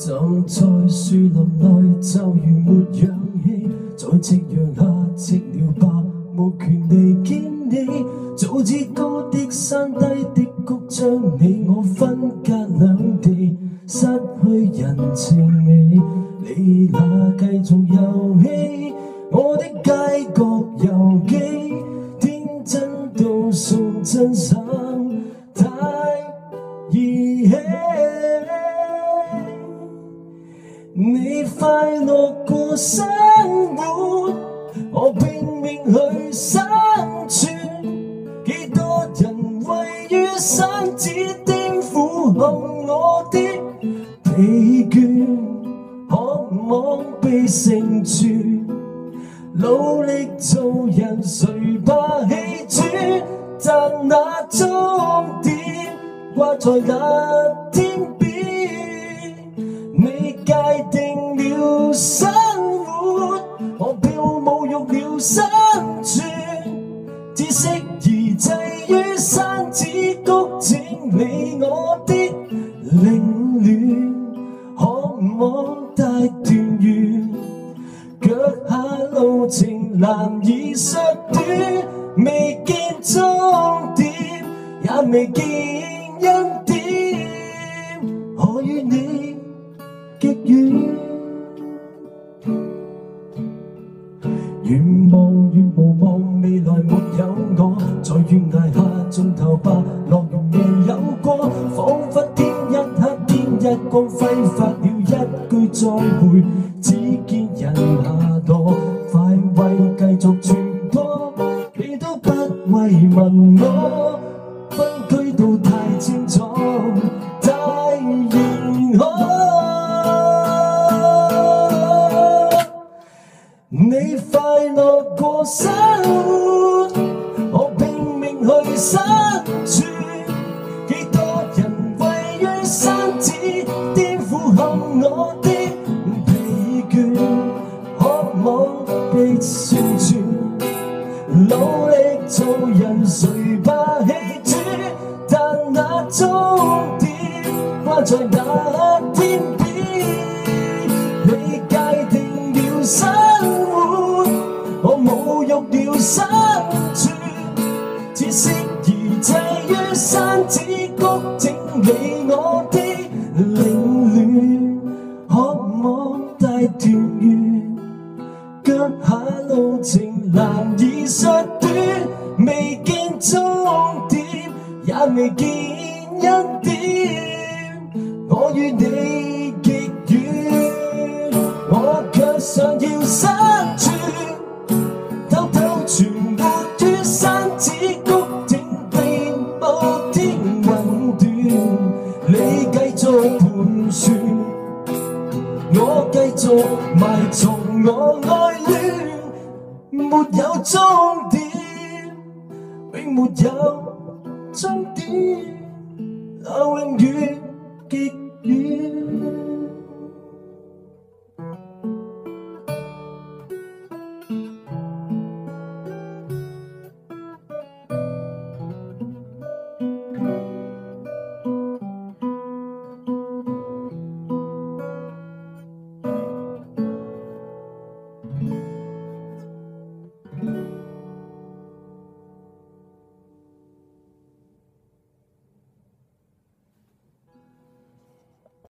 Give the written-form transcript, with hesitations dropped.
站在樹林內就如沒氧氣，在夕陽下寂寥吧，無權利見你。早知高的山低的谷將你我分隔兩地，失去人情味。你那繼續遊戲，我的街角遊記，天真到送真心太兒戲。你快樂過生活，我拼命去生存。幾多人位於山子顛俯瞰我的疲倦，渴望被成全。努力做人，誰怕氣喘？但那終點掛在那天邊，你界定了生活，我票侮辱了生存。只適宜滯於山子谷，整理我的凌亂，渴望大團圓。腳下路程難以縮短，未見終點，也未見恩典，我與你極遠。越望越無望，未來沒有我，在懸崖下種頭吧，樂園未有過，彷彿天一黑天一光，揮發了一句再會，只見人下墮，快慰繼續傳播，你都不慰問我，分居到太清楚，太嚴苛。你快樂過生活，我拼命去生存。幾多人位於山子顛俯瞰我的疲倦，渴望被宣傳。努力做人，誰怕氣喘？但那終點掛在那天邊，你界定了生活，我侮辱了生存。只適宜滯於山子谷，整理我的凌亂，渴望大團圓。腳下路程難以縮短，未見終點，也未見恩典，我與你極遠，我卻想要生存，偷偷存活於山子谷，整遍布天雲斷。你繼續盤旋，我繼續埋藏我愛戀，沒有終點，永沒有終點，那永遠極遠。